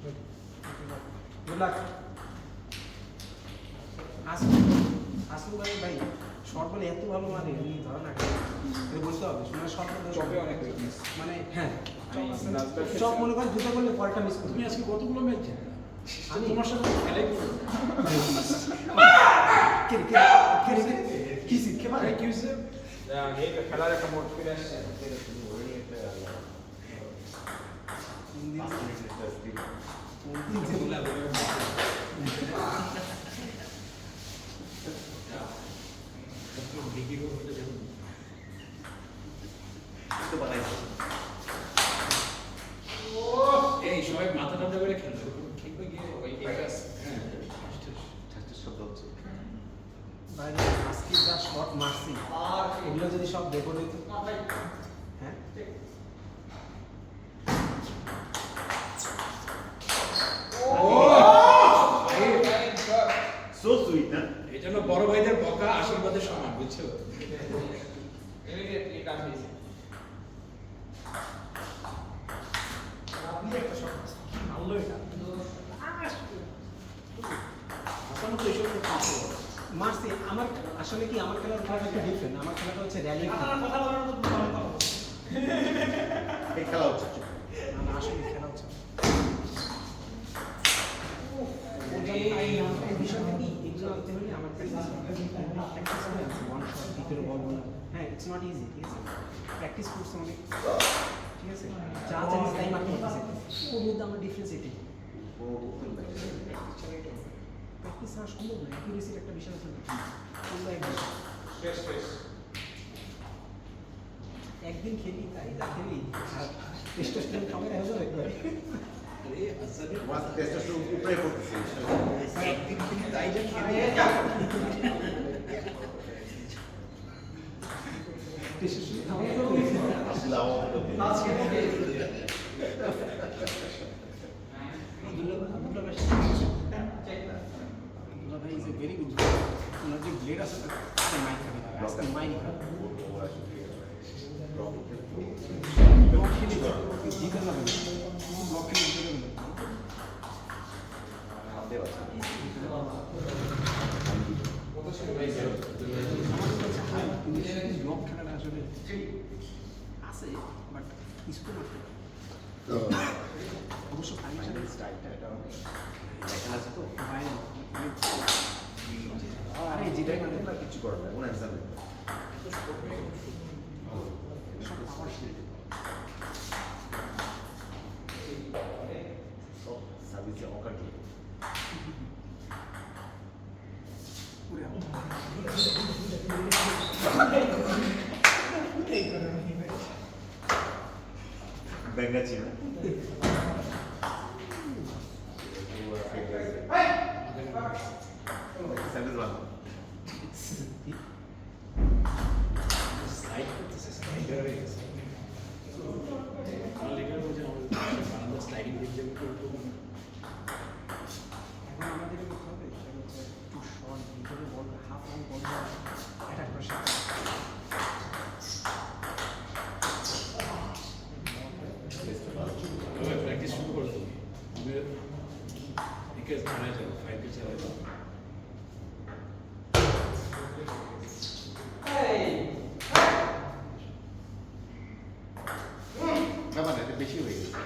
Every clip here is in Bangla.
Good luck. আসুন ভাই ভাই শর্ট বলে এত ভালো মানে ধরো না বলতে হবে মানে শর্ট চপে অনেক উইকনেস। মানে হ্যাঁ চপ মনে করেন দুটো করলে পরেরটা মিস করবে। তুমি আজকে কতগুলো ম্যাচ জিতলে? আমি তোমার সাথে খেলাই করবো। কি শিখে মানে কি হয়েছে? খেলার একটা মোট ফিরে আসছে। এই সবাই মাথা ঠান্ডা করে খেলবে খেলবে গিয়ে ওই শব্দ হচ্ছে বাইরে আজকে যা শট মারছি এগুলো যদি সব রেকর্ড হইতো হ্যাঁ সো সুইট না এই জন্য বড় ভাইদের বকা আশীর্বাদের সমান বুঝছো? মারছি আমার আসলে কি আমার খেলার খেলাটা একটু ডিফারেন্ট। আমার খেলাটা হচ্ছে র্যালি এই খেলা হচ্ছে না আসলে খেলা হচ্ছে বিষয়টা কি এগুলো আনতে হলে আমার প্র্যাকটিস করে আছে ওয়ান শট ভিতরে বল বলা হ্যাঁ ইটস নট ইজি ঠিক আছে প্র্যাকটিস করছে অনেক ঠিক আছে যা জানিস তাই মারতে পারতেছে ওর মধ্যে আমার ডিফারেন্স এটাই প্র্যাকটিস ছাড়া সম্ভব না অ্যাকুরেসির একটা বিষয় আছে একদিন খেলি তাই যা খেলি টেস্টোস্টেরন খাবার হয়ে যাবে একবারে মাস টেস্টটা উপরে পড়তেছে একদিন খেলি তাই যা খেলে টেস্টোস্টেরন খাবার তো আসলে আমার আজকে ভাই ইজ এ ভেরি গুড ওনার যে ব্লেড আছে না মাইন খাবে আজকাল মাইন খাবে ব্লক খেলে জিতে যাবে ব্লক খেলে জিতে যাবে ব্লক খেলাটা আসলে আছে বাট কিছু তো করতে পারে অবশ্য ফাইনাল স্টাইলটা এটা লেখা আছে তো বাইরে আরে যেটাই মানে না কিছু করার নাই কোনো অ্যান্সার নেই সব সার্ভিসে অকাটি ব্যাঙ্গা ছিল সার্ভিস বান স্লাইড করতেছে স্লাইডার হয়ে গেছে আমার লেখার মধ্যে আমাদের স্লাইডিং করতে যাবে এখন আমাদের করতে হবে সেটা হচ্ছে একটু শর্ট ভিতরে বল হাফ রান বল অ্যাটাক করে প্র্যাকটিস শুরু করো তুমি একে চালায় যাও 5 কে চালায় যাও ব্যাপার এটা বেশি হয়ে গেছে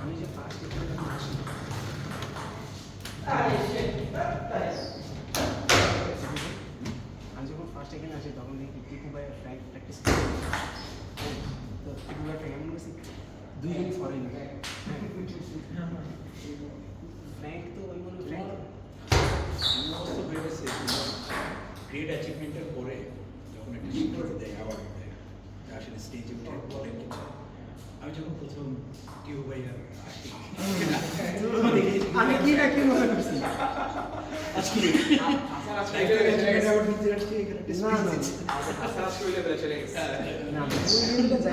আমি যে ফার্স্ট আমি যখন ফার্স্ট এখানে আসি তখন দেখি টিপু ভাই প্র্যাকটিস তো টিপু ভাই কেমন গেছি দুইজনই ফরেন ফ্র্যাঙ্ক তো ওই মনে ফ্র্যাঙ্ক আমি অবশ্য ভেবেছি গ্রেট অ্যাচিভমেন্টের পরে যখন একটা স্বীকৃতি দেয় অ্যাওয়ার্ড দেয় আসলে স্টেজে উঠে বলে কিছু আমি যখন প্রথম টিউ ভাই আর আমি কি না কি মনে করছি আজকে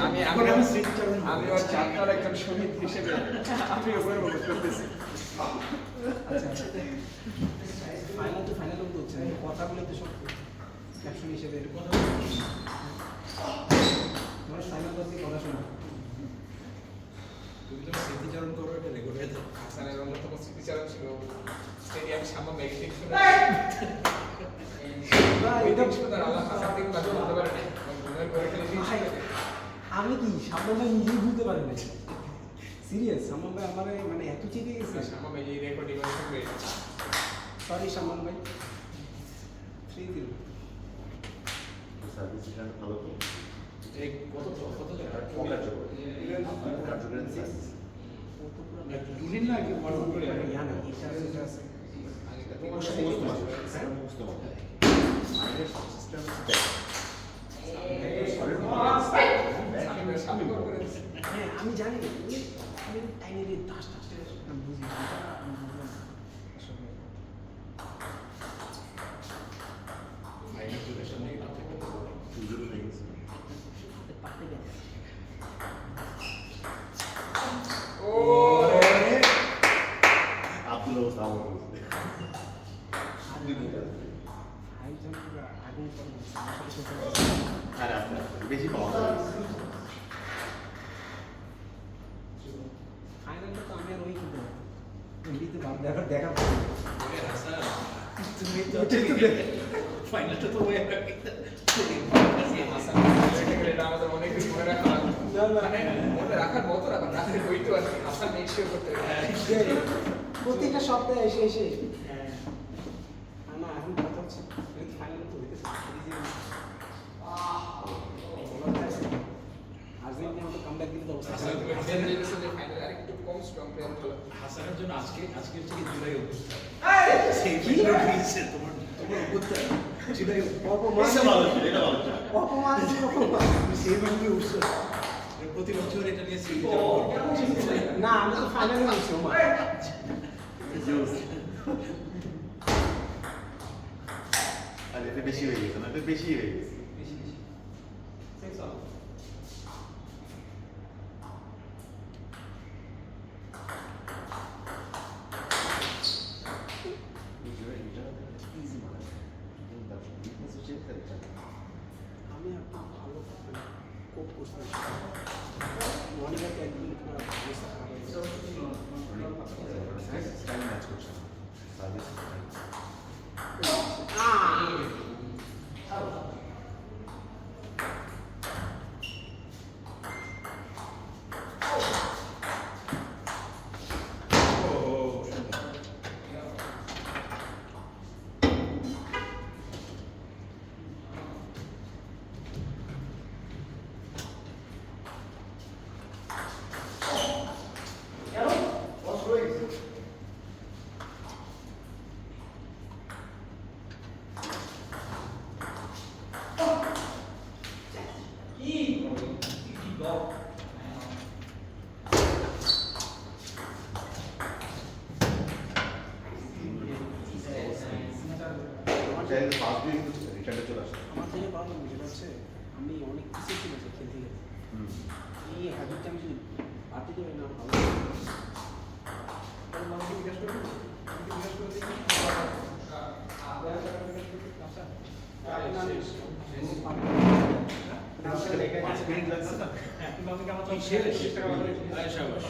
আমি এখন আমি স্মৃতিচারণ আমি ওর যাত্রার একজন শহীদ হিসেবে আমি উপরে করতেছি আচ্ছা ফাইনাল তো হচ্ছে না। কথা বলে তো সব ক্যাপশন হিসেবে কথা তোমার ফাইনাল করতে কথা শোনা তুমি তো স্মৃতিচারণ করো, এটা রেকর্ড হয়ে যাবে। হাসানের অন্যতম স্মৃতিচারণ ছিল স্টেডিয়াম সামনে ম্যাগনেটিক শুনে এটা সুন্দর আল্লাহ হাসান থেকে বাদ বলতে পারে না ঘুমের ঘরে খেলে ভাই, আমি কি সামনে ভাই নিজেই বুঝতে পারি না সিরিয়াস সামনে ভাই আমার মানে এত চেপে গেছে সামনে এই রেকর্ডিং করে শুনবে সরি সামন ভাই 3-0 সার্ভিস এখানে ভালো তো এই কত জায়গা অকার্যকর অকার্যকরের সার্ভিস ও তো পুরো ইউনিট না কি ওয়ার্ড করে ইয়া না এটা আছে সমস্ত মানুষ সমস্ত মানুষ আমাদের সিস্টেম হচ্ছে সামনে করে হ্যাঁ আমি জানি আমি টাইনে দিয়ে দাস দাস আমি বুঝি এটা আমি বুঝলাম আসলে মাইনাস রিলেশন নেই না থেকে সুযোগ হয়ে গেছে পাতে গেছে ও আব্দুল সালাম হাই জাম্প আগুন করে আর আপনার বেশি পাওয়া যায় ফাইনালটা তো আমি আর ওই কিন্তু এমনিতে ভাব দেখা ওরে হাসান তুমি তো ফাইনালটা তো হয়ে গেছে হাসান এটা আমাদের অনেক দিন মনে রাখা মানে মনে রাখার মতো রাখার বইতো আর কি হাসান মেক শিওর করতে হবে প্রত্যেকটা সপ্তাহে এসে এসে না এখন কথা হচ্ছে ফাইনাল তো হইতেছে আর্জেন্টিনা তো কামব্যাক দিলে তো অবস্থা হাসান খারাপ। তুমি জেনেছো যে ফাইনাল আরেকটু কম স্ট্রং প্লেয়ার হলো হাসানের জন্য আজকে হচ্ছে কি জুলাই অবস্থা সেই ভিডিও দিয়েছে তোমার অবস্থা জুলাই অপমান এটা ভালো ছিল এটা ভালো ছিল অপমান অপমান। সেই ভাবে উঠছে প্রতি বছর এটা নিয়ে স্মৃতিচারণ করবো না আমি তো ফাইনালে বলছি ওমা আর এটা বেশি হয়ে গেছে না এটা বেশি হয়ে গেছে আমি একটা ভালো কোপ করতে মনিকাকে একদিন পুরো অবস্থা খারাপ হয়ে গেছে। স্টাইল ম্যাচ করছে সার্ভিস চাইলে ফার্স্ট দিয়ে কিন্তু রিটার্নে চলে আসে আমার থেকে প্রবলেম যেটা হচ্ছে আমি অনেক কিছু ছিল যে খেলতে গেলে এই হ্যাবিটটা আমি যদি বাড়তে দেবে না ভালো আমাকে জিজ্ঞাসা করবো জিজ্ঞাসা করে দেখি পাঁচ মিনিট লাগছে না শেষ আয় শাবাশ